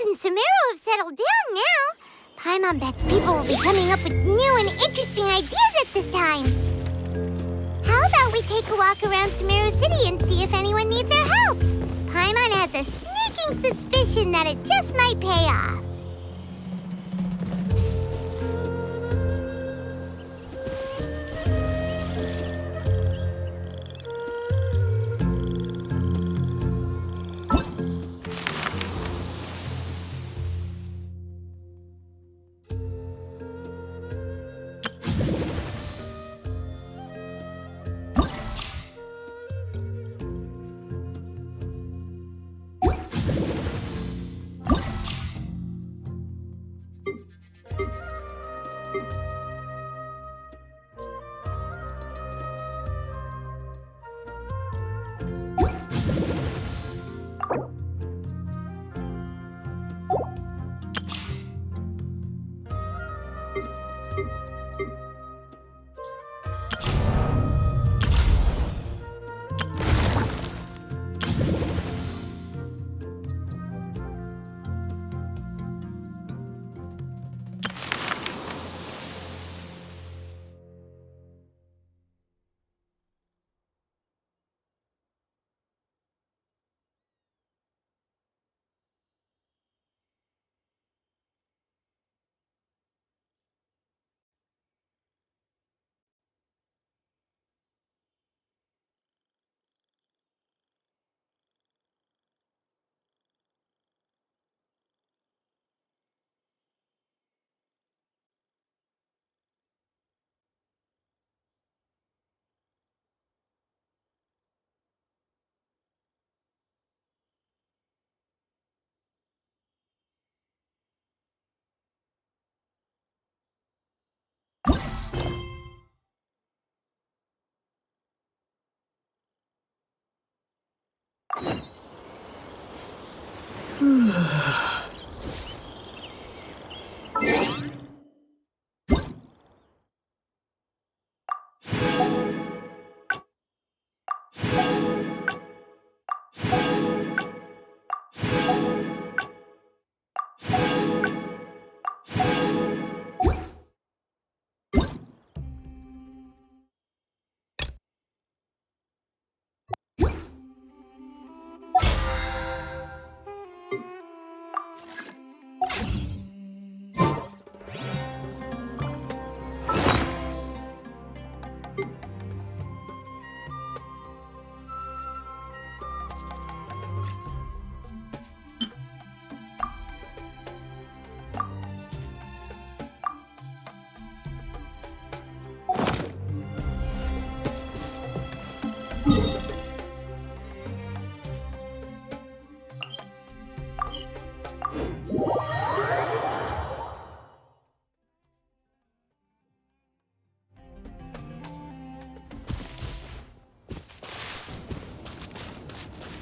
and Sumeru have settled down now. Paimon bets people will be coming up with new and interesting ideas at this time. How about we take a walk around Sumeru City and see if anyone needs our help? Paimon has a sneaking suspicion that it just might pay off.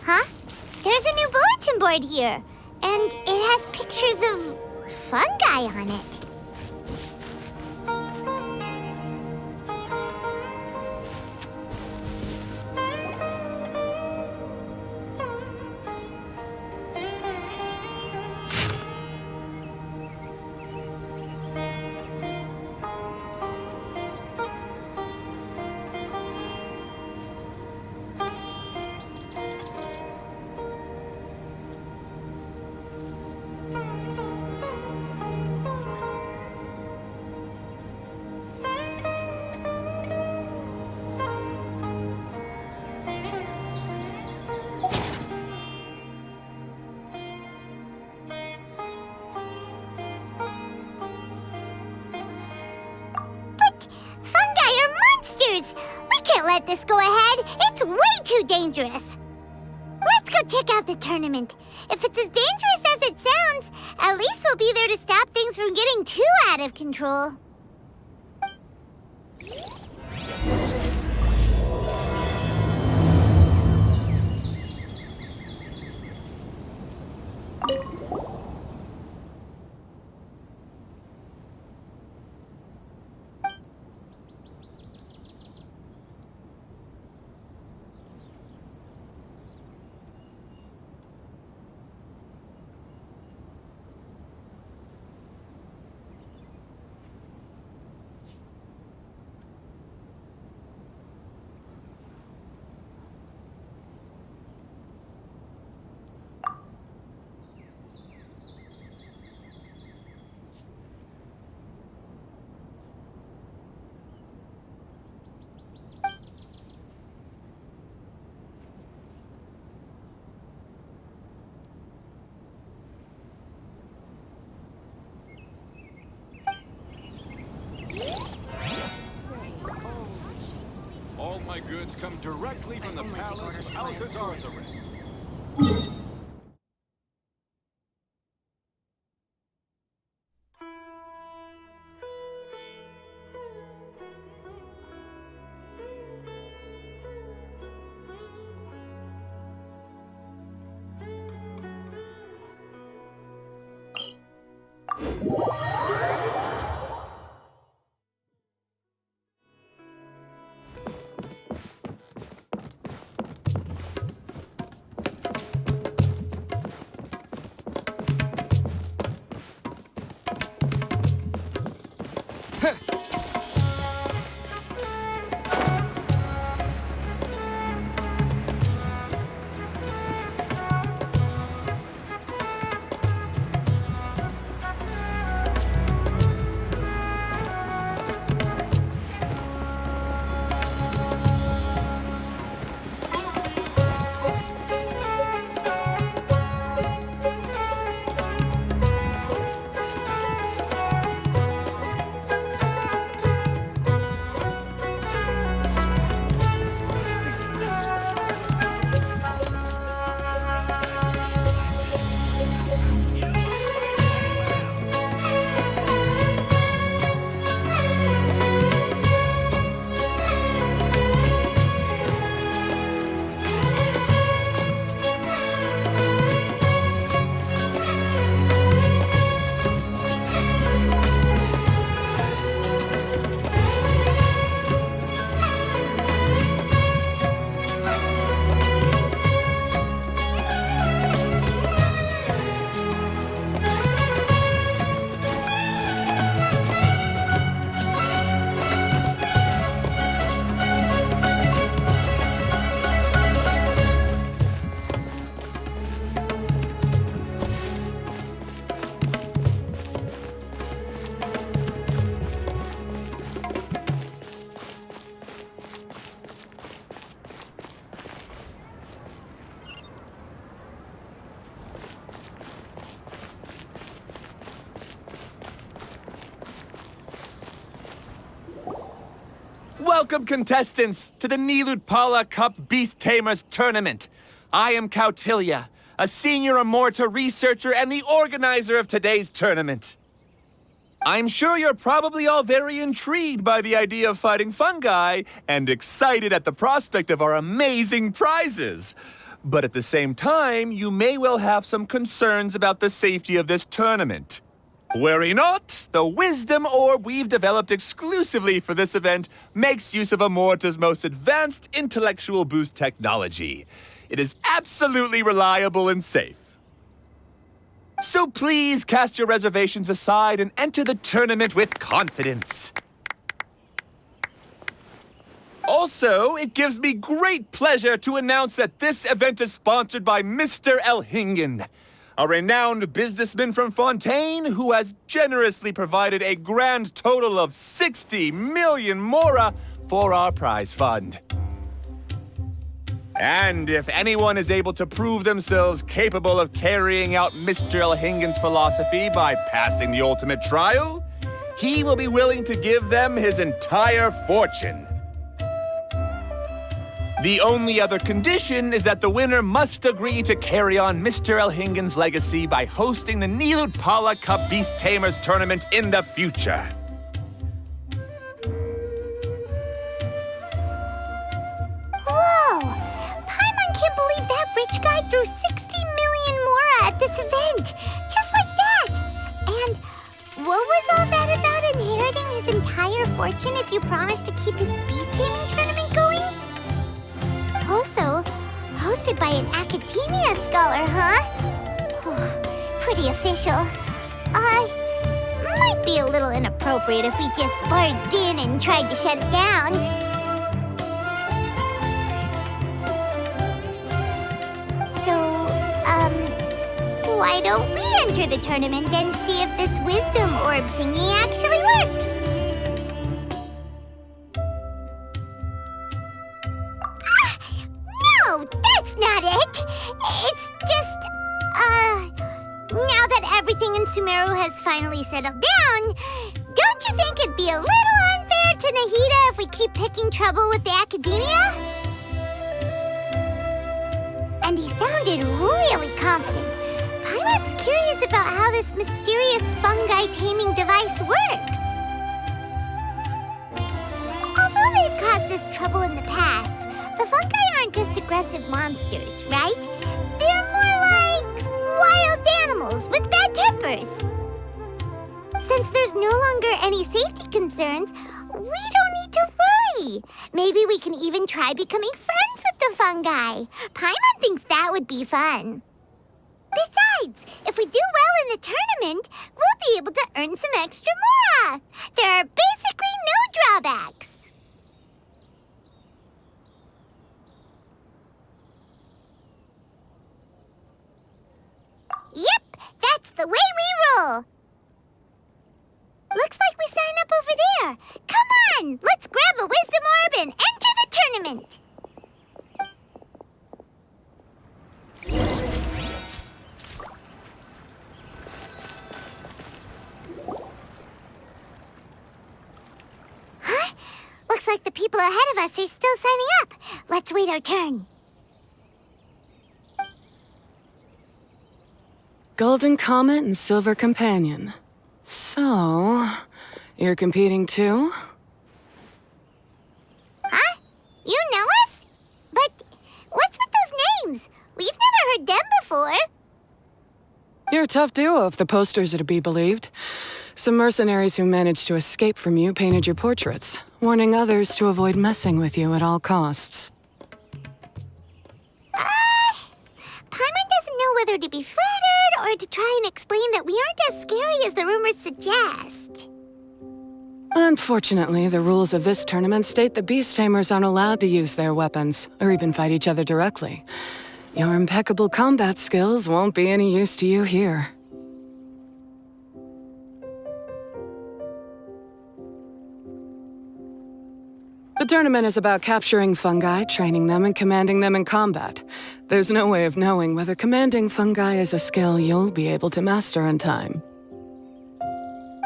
Huh? There's a new bulletin board here, and it has pictures of fungi on it. We can't let this go ahead. It's way too dangerous. Let's go check out the tournament. If it's as dangerous as it sounds, at least we'll be there to stop things from getting too out of control. My goods come directly from the palace of Alcazarzarin. Welcome, contestants, to the Nilut Pala Cup Beast Tamers Tournament. I am Cautilia, a senior Amorta researcher and the organizer of today's tournament. I'm sure you're probably all very intrigued by the idea of fighting fungi and excited at the prospect of our amazing prizes. But at the same time, you may well have some concerns about the safety of this tournament. Worry not, the wisdom orb we've developed exclusively for this event makes use of Amorta's most advanced intellectual boost technology. It is absolutely reliable and safe. So please cast your reservations aside and enter the tournament with confidence. Also, it gives me great pleasure to announce that this event is sponsored by Mr. Elhingen, a renowned businessman from Fontaine who has generously provided a grand total of 60 million mora for our prize fund. And if anyone is able to prove themselves capable of carrying out Mr. Elhingen's philosophy by passing the ultimate trial, he will be willing to give them his entire fortune. The only other condition is that the winner must agree to carry on Mr. Elhingen's legacy by hosting the Nilut Pala Cup Beast Tamers Tournament in the future. Whoa! Paimon can't believe that rich guy threw 60 million mora at this event! Just like that! And what was all that about inheriting his entire fortune if you promised to keep his beast taming tournament going? Also, hosted by an academia scholar, huh? Pretty official. Might be a little inappropriate if we just barged in and tried to shut it down. So, why don't we enter the tournament and see if this wisdom orb thingy actually works? No, that's not it. It's just, now that everything in Sumeru has finally settled down, don't you think it'd be a little unfair to Nahida if we keep picking trouble with the academia? And he sounded really confident. Paimon's curious about how this mysterious fungi taming device works. Although they've caused this trouble in the past, the fungi aren't just aggressive monsters, right? They're more like wild animals with bad tempers. Since there's no longer any safety concerns, we don't need to worry. Maybe we can even try becoming friends with the fungi. Paimon thinks that would be fun. Besides, if we do well in the tournament, we'll be able to earn some extra mora. There are basically no drawbacks. Yep, that's the way we roll. Looks like we sign up over there. Come on, let's grab a wisdom orb and enter the tournament. Huh? Looks like the people ahead of us are still signing up. Let's wait our turn. Golden Comet and Silver Companion. So, you're competing too? Huh? You know us? But what's with those names? We've never heard them before. You're a tough duo if the posters are to be believed. Some mercenaries who managed to escape from you painted your portraits, warning others to avoid messing with you at all costs. Paimon doesn't know whether to be flattered or to try and explain that we aren't as scary as the rumors suggest. Unfortunately, the rules of this tournament state the Beast Tamers aren't allowed to use their weapons, or even fight each other directly. Your impeccable combat skills won't be any use to you here. The tournament is about capturing fungi, training them, and commanding them in combat. There's no way of knowing whether commanding fungi is a skill you'll be able to master in time.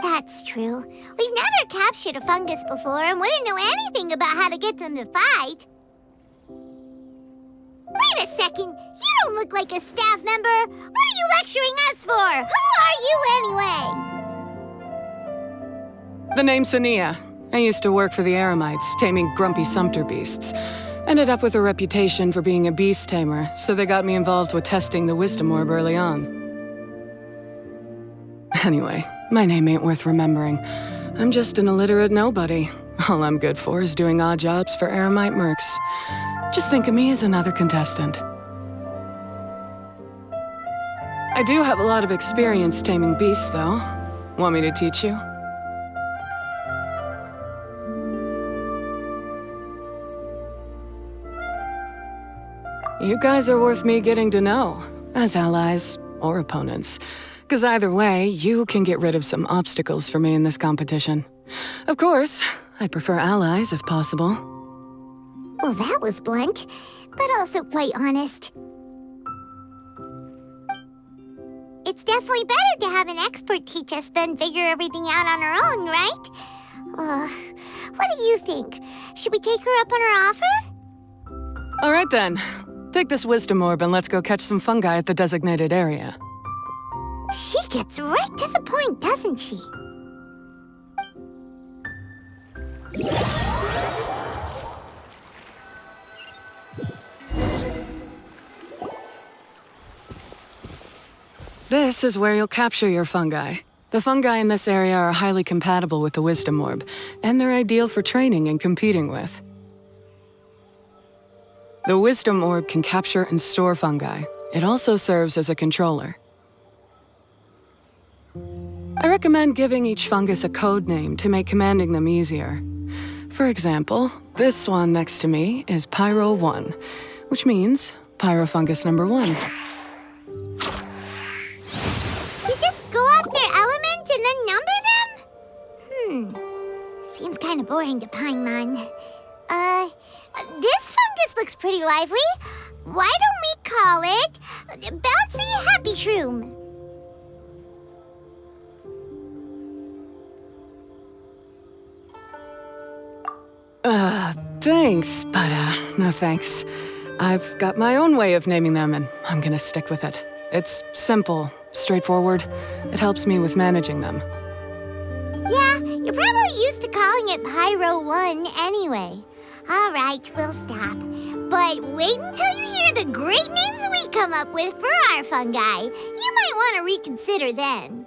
That's true. We've never captured a fungus before and wouldn't know anything about how to get them to fight. Wait a second! You don't look like a staff member! What are you lecturing us for? Who are you anyway? The name's Sania. I used to work for the Eremites, taming grumpy sumpter beasts. Ended up with a reputation for being a beast tamer, so they got me involved with testing the Wisdom Orb early on. Anyway, my name ain't worth remembering. I'm just an illiterate nobody. All I'm good for is doing odd jobs for Eremite mercs. Just think of me as another contestant. I do have a lot of experience taming beasts, though. Want me to teach you? You guys are worth me getting to know, as allies or opponents. Because either way, you can get rid of some obstacles for me in this competition. Of course, I prefer allies if possible. Well, that was blunt, but also quite honest. It's definitely better to have an expert teach us than figure everything out on our own, right? What do you think? Should we take her up on her offer? All right then. Take this Wisdom Orb and let's go catch some fungi at the designated area. She gets right to the point, doesn't she? This is where you'll capture your fungi. The fungi in this area are highly compatible with the Wisdom Orb, and they're ideal for training and competing with. The Wisdom Orb can capture and store fungi. It also serves as a controller. I recommend giving each fungus a code name to make commanding them easier. For example, this one next to me is Pyro 1, which means Pyrofungus number 1. You just go off their element and then number them? Seems kind of boring to Paimon. This fungus looks pretty lively. Why don't we call it Bouncy Happy Shroom? Thanks, but no thanks. I've got my own way of naming them, and I'm gonna stick with it. It's simple, straightforward. It helps me with managing them. Yeah, you're probably used to calling it Pyro 1 anyway. All right, we'll stop. But wait until you hear the great names we come up with for our fungi. You might want to reconsider then.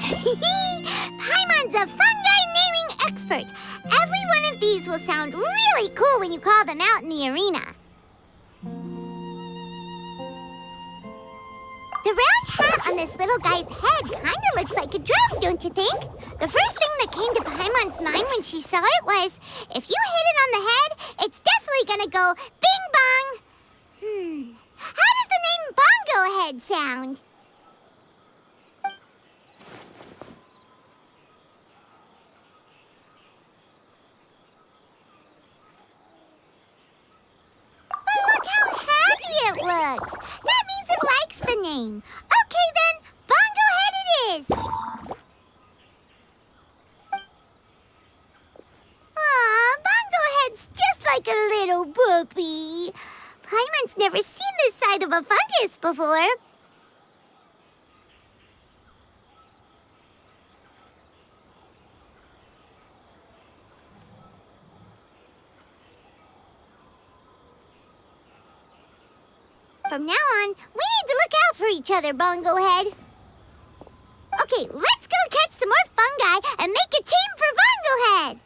Paimon's a fungi naming expert. Every one of these will sound really cool when you call them out in the arena. The round hat on this little guy's head kinda looks like a drum, don't you think? The first thing that came to Paimon's mind when she saw it was, if you hit it on the head, it's definitely gonna go bing bong. How does the name Bongo Head sound? Look how happy it looks. That means it likes the name. Okay then, Bongo Head it is. Aw, Bongo Head's just like a little puppy. Paimon's never seen this side of a fungus before. From now on, we need to look out for each other, Bongo Head. Okay, let's go catch some more fungi and make a team for Bongo Head.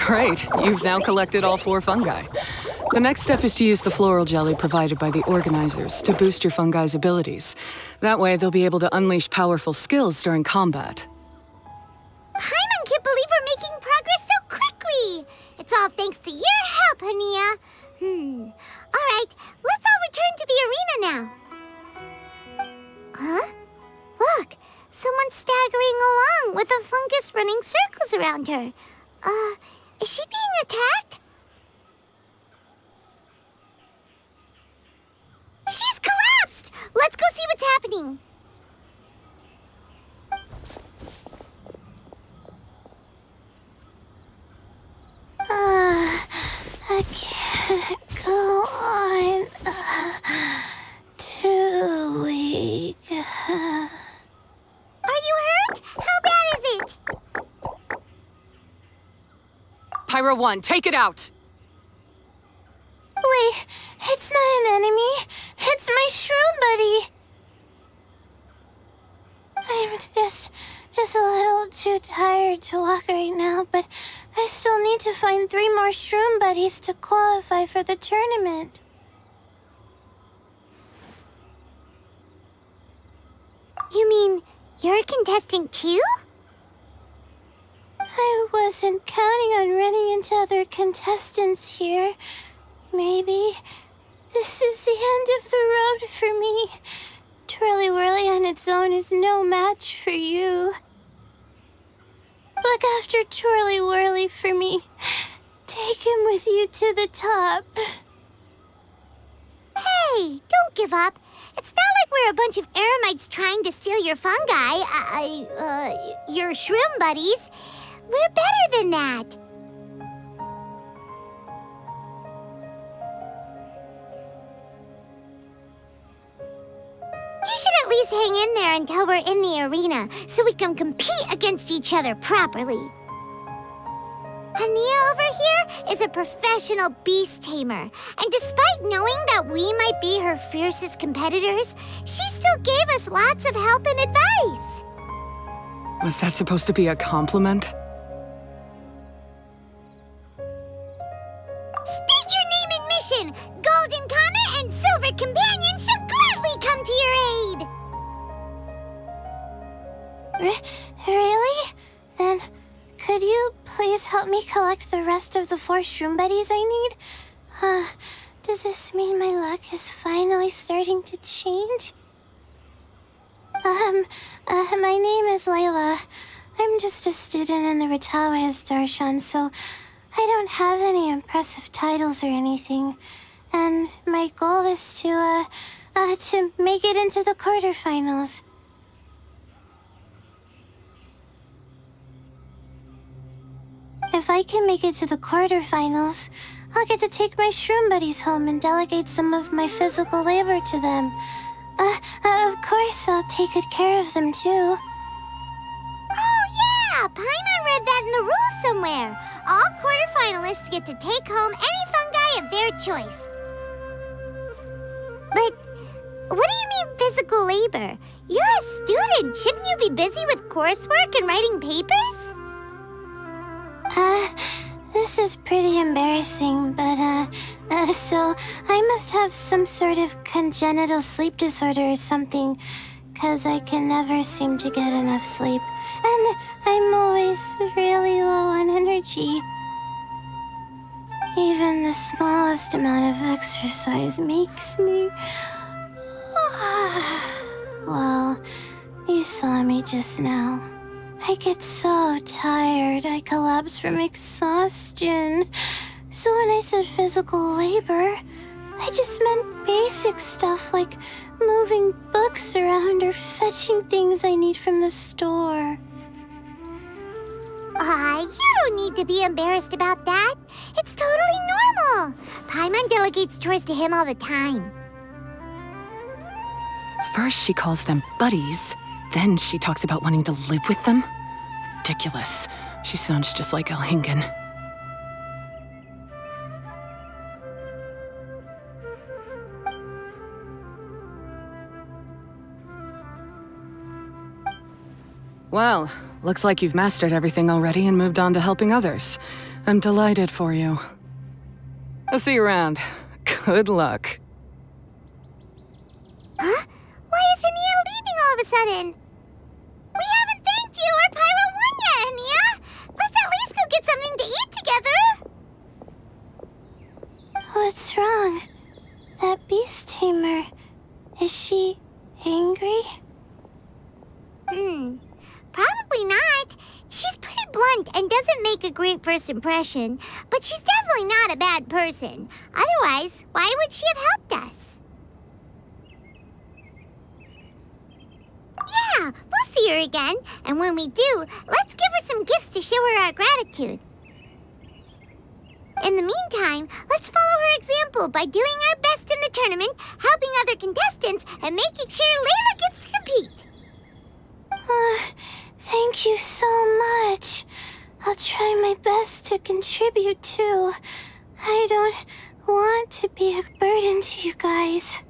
Great, you've now collected all 4 fungi. The next step is to use the floral jelly provided by the organizers to boost your fungi's abilities. That way, they'll be able to unleash powerful skills during combat. Paimon can't believe we're making progress so quickly. It's all thanks to your help, Hania. All right, let's all return to the arena now. Huh? Look, someone's staggering along with a fungus running circles around her. Is she being attacked? She's collapsed! Let's go see what's happening. I can't go on. Too weak. Are you hurt? How bad is it? Pyro 1, take it out! Wait, it's not an enemy. It's my shroom buddy. I'm just a little too tired to walk right now, but I still need to find 3 more shroom buddies to qualify for the tournament. You mean you're a contestant too? I wasn't counting on running into other contestants here. Maybe this is the end of the road for me. Twirly Whirly on its own is no match for you. Look after Twirly Whirly for me. Take him with you to the top. Hey, don't give up. It's not like we're a bunch of eremites trying to steal your fungi, your shroom buddies. We're better than that. You should at least hang in there until we're in the arena, so we can compete against each other properly. Ania over here is a professional beast tamer, and despite knowing that we might be her fiercest competitors, she still gave us lots of help and advice. Was that supposed to be a compliment? State your name and mission! Golden Comet and Silver Companion shall gladly come to your aid! Really? Then, could you please help me collect the rest of the 4 shroom buddies I need? Does this mean my luck is finally starting to change? My name is Layla. I'm just a student in the Ratawa's Darshan, so I don't have any impressive titles or anything. And my goal is to make it into the quarterfinals. If I can make it to the quarterfinals, I'll get to take my shroom buddies home and delegate some of my physical labor to them. Of course, I'll take good care of them, too. Oh, yeah! Paimon read that in the rules somewhere. All quarterfinalists get to take home any fungi of their choice. But what do you mean physical labor? You're a student. Shouldn't you be busy with coursework and writing papers? This is pretty embarrassing, but, so I must have some sort of congenital sleep disorder or something, 'cause I can never seem to get enough sleep, and I'm always really low on energy. Even the smallest amount of exercise makes me... Well, you saw me just now. I get so tired, I collapse from exhaustion. So when I said physical labor, I just meant basic stuff like moving books around or fetching things I need from the store. You don't need to be embarrassed about that. It's totally normal. Paimon delegates chores to him all the time. First she calls them buddies, then she talks about wanting to live with them? Ridiculous. She sounds just like Elhingen. Well, looks like you've mastered everything already and moved on to helping others. I'm delighted for you. I'll see you around. Good luck. Huh? Why is Ania leaving all of a sudden? We haven't thanked you or Pyro won yet, Ania! Let's at least go get something to eat together! What's wrong? That beast tamer, is she angry? Probably not. She's pretty blunt and doesn't make a great first impression, but she's definitely not a bad person. Otherwise, why would she have helped us? Yeah, we'll see her again, and when we do, let's give her some gifts to show her our gratitude. In the meantime, let's follow her example by doing our best in the tournament, helping other contestants, and making sure Layla gets to compete. Thank you so much. I'll try my best to contribute too. I don't want to be a burden to you guys.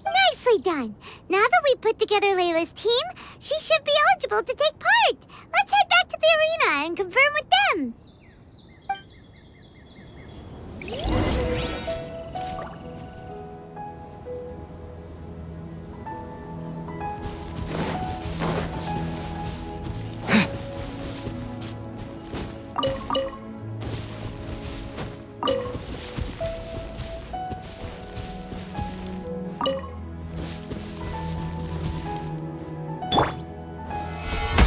Nicely done. Now that we put together Layla's team, she should be eligible to take part. Let's head back to the arena and confirm with them.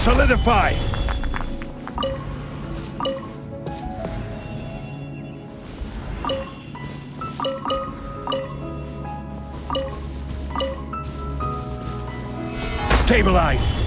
Solidify! Stabilize!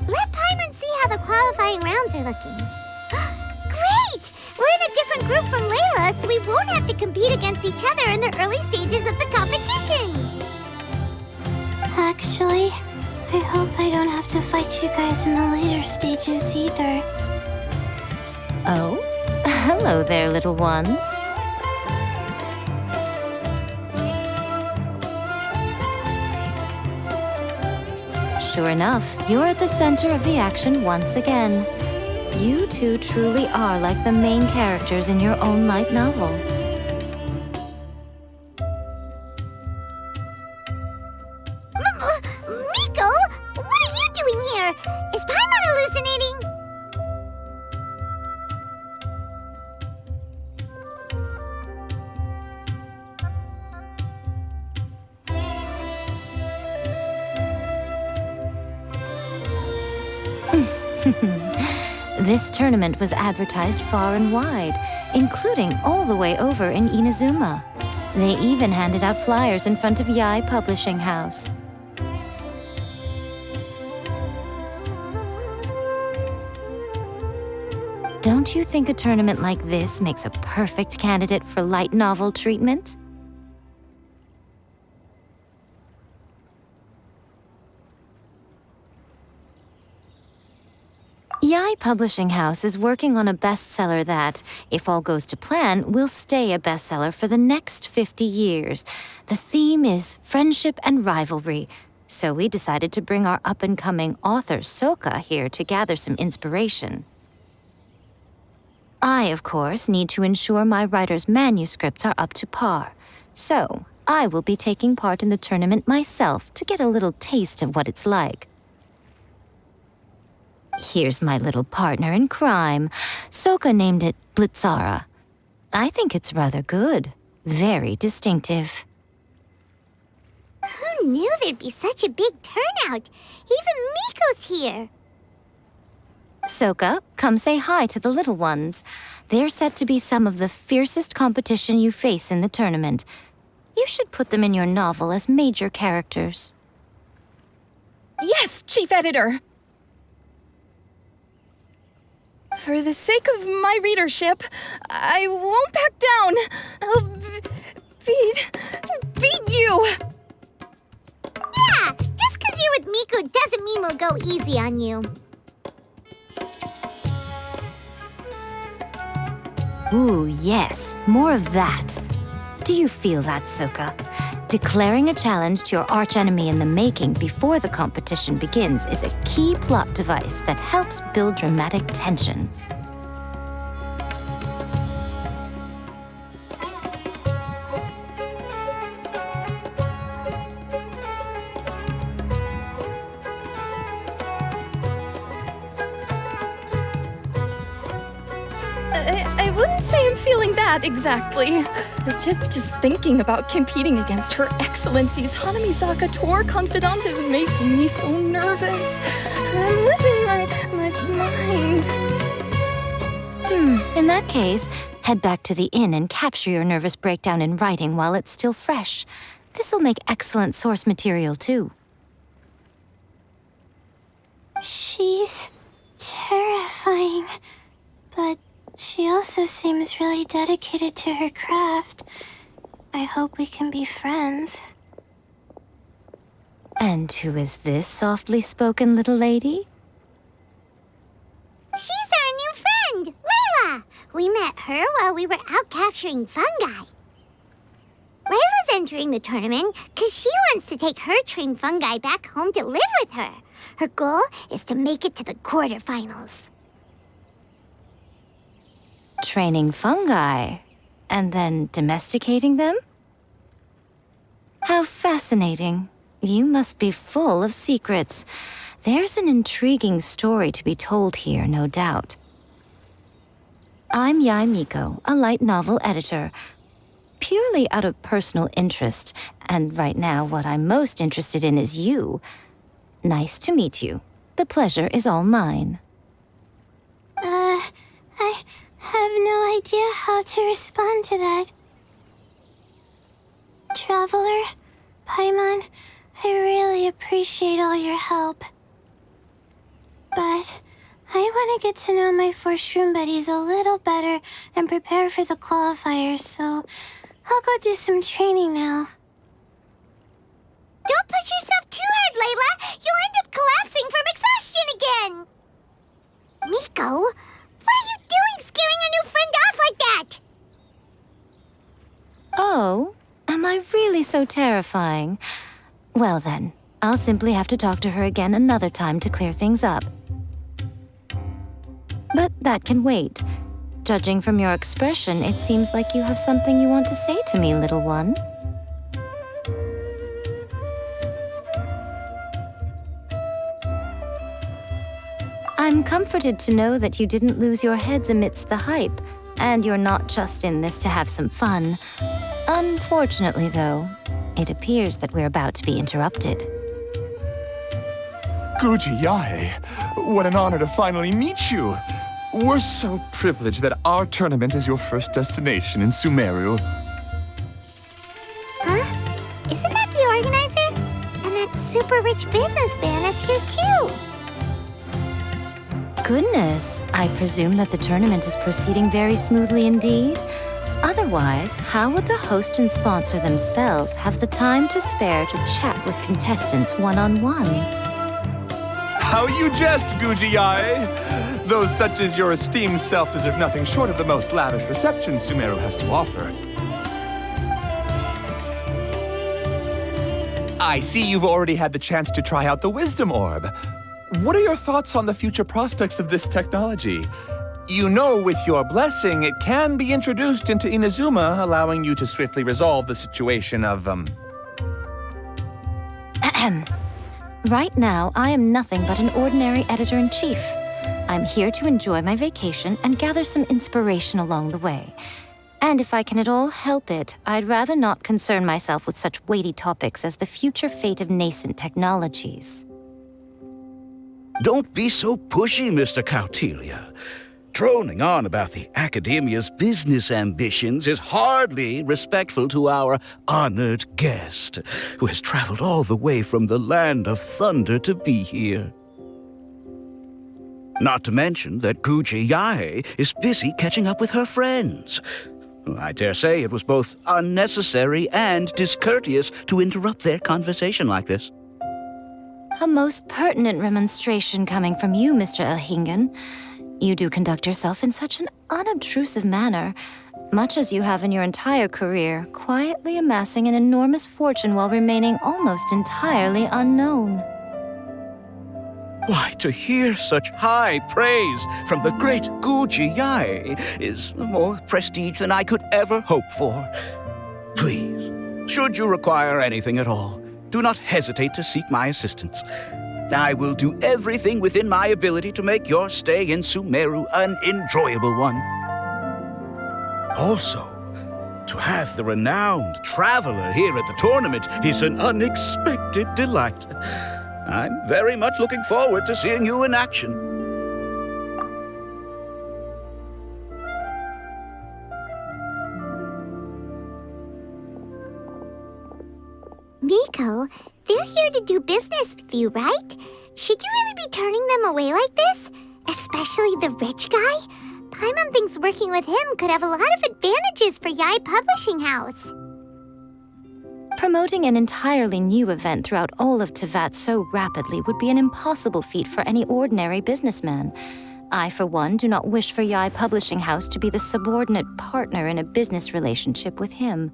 Let Paimon see how the qualifying rounds are looking. Great! We're in a different group from Layla, so we won't have to compete against each other in the early stages of the competition. Actually, I hope I don't have to fight you guys in the later stages either. Oh? Hello there, little ones. Sure enough, you're at the center of the action once again. You two truly are like the main characters in your own light novel. Miko, what are you doing here? Is Paimon hallucinating? This tournament was advertised far and wide, including all the way over in Inazuma. They even handed out flyers in front of Yae Publishing House. Don't you think a tournament like this makes a perfect candidate for light novel treatment? Yae Publishing House is working on a bestseller that, if all goes to plan, will stay a bestseller for the next 50 years. The theme is friendship and rivalry, so we decided to bring our up-and-coming author Soka here to gather some inspiration. I, of course, need to ensure my writer's manuscripts are up to par, so I will be taking part in the tournament myself to get a little taste of what it's like. Here's my little partner in crime. Soka named it Blitzara. I think it's rather good. Very distinctive. Who knew there'd be such a big turnout? Even Miko's here. Soka, come say hi to the little ones. They're set to be some of the fiercest competition you face in the tournament. You should put them in your novel as major characters. Yes, Chief Editor! For the sake of my readership, I won't back down. I'll beat you! Yeah, just 'cause you're with Miko doesn't mean we'll go easy on you. Ooh, yes, more of that. Do you feel that, Soka? Declaring a challenge to your archenemy in the making before the competition begins is a key plot device that helps build dramatic tension. I wouldn't say I'm feeling that exactly. Just thinking about competing against Her Excellency's Hanamizaka tour confidant is making me so nervous. I'm losing my mind. In that case, head back to the inn and capture your nervous breakdown in writing while it's still fresh. This'll make excellent source material, too. She's terrifying, but she also seems really dedicated to her craft. I hope we can be friends. And who is this softly spoken little lady? She's our new friend, Layla. We met her while we were out capturing fungi. Layla's entering the tournament because she wants to take her trained fungi back home to live with her. Her goal is to make it to the quarterfinals. Training fungi, and then domesticating them? How fascinating. You must be full of secrets. There's an intriguing story to be told here, no doubt. I'm Yae Miko, a light novel editor. Purely out of personal interest, and right now what I'm most interested in is you. Nice to meet you. The pleasure is all mine. I have no idea how to respond to that. Traveler, Paimon, I really appreciate all your help. But I want to get to know my 4 shroom buddies a little better and prepare for the qualifiers, so I'll go do some training now. Don't push yourself too hard, Layla. You'll end up collapsing from exhaustion again. Miko, what are you doing scaring a new friend off like that? Oh, am I really so terrifying? Well then, I'll simply have to talk to her again another time to clear things up. But that can wait. Judging from your expression, it seems like you have something you want to say to me, little one. I'm comforted to know that you didn't lose your heads amidst the hype, and you're not just in this to have some fun. Unfortunately, though, it appears that we're about to be interrupted. Guji Yae, what an honor to finally meet you. We're so privileged that our tournament is your first destination in Sumeru. Huh? Isn't that the organizer? And that super rich businessman is here too. Goodness, I presume that the tournament is proceeding very smoothly indeed. Otherwise, how would the host and sponsor themselves have the time to spare to chat with contestants one-on-one? How you jest, Guji Yae! Those such as your esteemed self deserve nothing short of the most lavish reception Sumeru has to offer. I see you've already had the chance to try out the Wisdom Orb. What are your thoughts on the future prospects of this technology? You know, with your blessing, it can be introduced into Inazuma, allowing you to swiftly resolve the situation of, Right now, I am nothing but an ordinary editor-in-chief. I'm here to enjoy my vacation and gather some inspiration along the way. And if I can at all help it, I'd rather not concern myself with such weighty topics as the future fate of nascent technologies. Don't be so pushy, Mr. Kautelia. Droning on about the Academia's business ambitions is hardly respectful to our honored guest, who has traveled all the way from the land of thunder to be here. Not to mention that Guji Yae is busy catching up with her friends. I dare say it was both unnecessary and discourteous to interrupt their conversation like this. A most pertinent remonstration coming from you, Mr. Elhingen. You do conduct yourself in such an unobtrusive manner, much as you have in your entire career, quietly amassing an enormous fortune while remaining almost entirely unknown. Why, to hear such high praise from the great Guji Yae is more prestige than I could ever hope for. Please, should you require anything at all, do not hesitate to seek my assistance. I will do everything within my ability to make your stay in Sumeru an enjoyable one. Also, to have the renowned traveler here at the tournament is an unexpected delight. I'm very much looking forward to seeing you in action. Miko, they're here to do business with you, right? Should you really be turning them away like this? Especially the rich guy? Paimon thinks working with him could have a lot of advantages for Yae Publishing House. Promoting an entirely new event throughout all of Teyvat so rapidly would be an impossible feat for any ordinary businessman. I, for one, do not wish for Yae Publishing House to be the subordinate partner in a business relationship with him.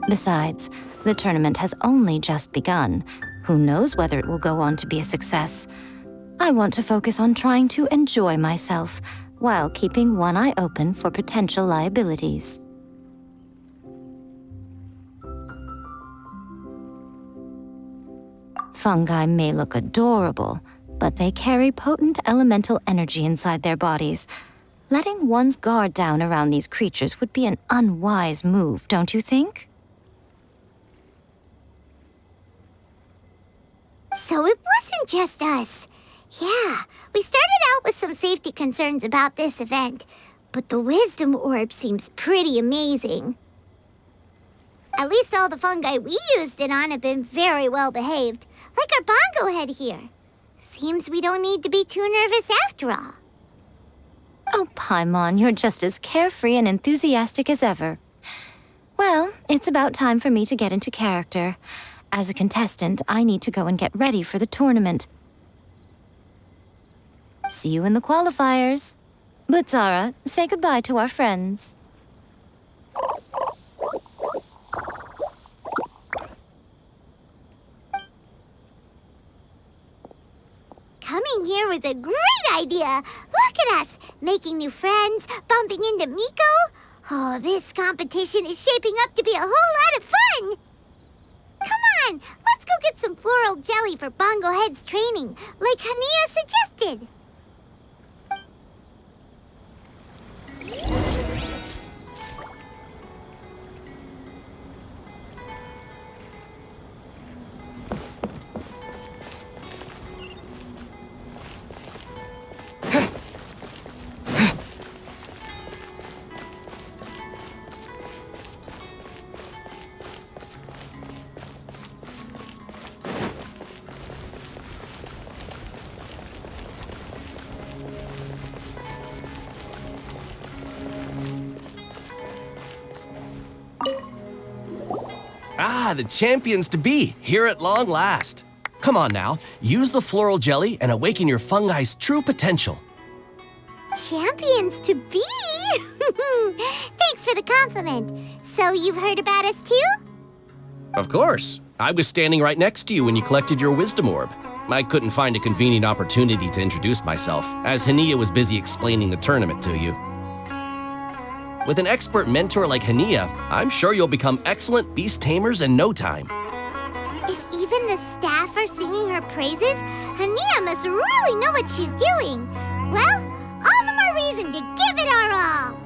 Besides, the tournament has only just begun. Who knows whether it will go on to be a success? I want to focus on trying to enjoy myself, while keeping one eye open for potential liabilities. Fungi may look adorable, but they carry potent elemental energy inside their bodies. Letting one's guard down around these creatures would be an unwise move, don't you think? So it wasn't just us. Yeah, we started out with some safety concerns about this event, but the Wisdom Orb seems pretty amazing. At least all the fungi we used it on have been very well behaved, like our bongo head here. Seems we don't need to be too nervous after all. Oh, Paimon, you're just as carefree and enthusiastic as ever. Well, it's about time for me to get into character. As a contestant, I need to go and get ready for the tournament. See you in the qualifiers. Blitzara, say goodbye to our friends. Coming here was a great idea. Look at us, making new friends, bumping into Miko. Oh, this competition is shaping up to be a whole lot of fun. Come on, let's go get some floral jelly for Bongo Head's training, like Hania suggested. Ah, the champions to be, here at long last. Come on now, use the floral jelly and awaken your fungi's true potential. Champions to be? Thanks for the compliment. So you've heard about us too? Of course. I was standing right next to you when you collected your wisdom orb. I couldn't find a convenient opportunity to introduce myself, as Hania was busy explaining the tournament to you. With an expert mentor like Hania, I'm sure you'll become excellent beast tamers in no time. If even the staff are singing her praises, Hania must really know what she's doing. Well, all the more reason to give it our all.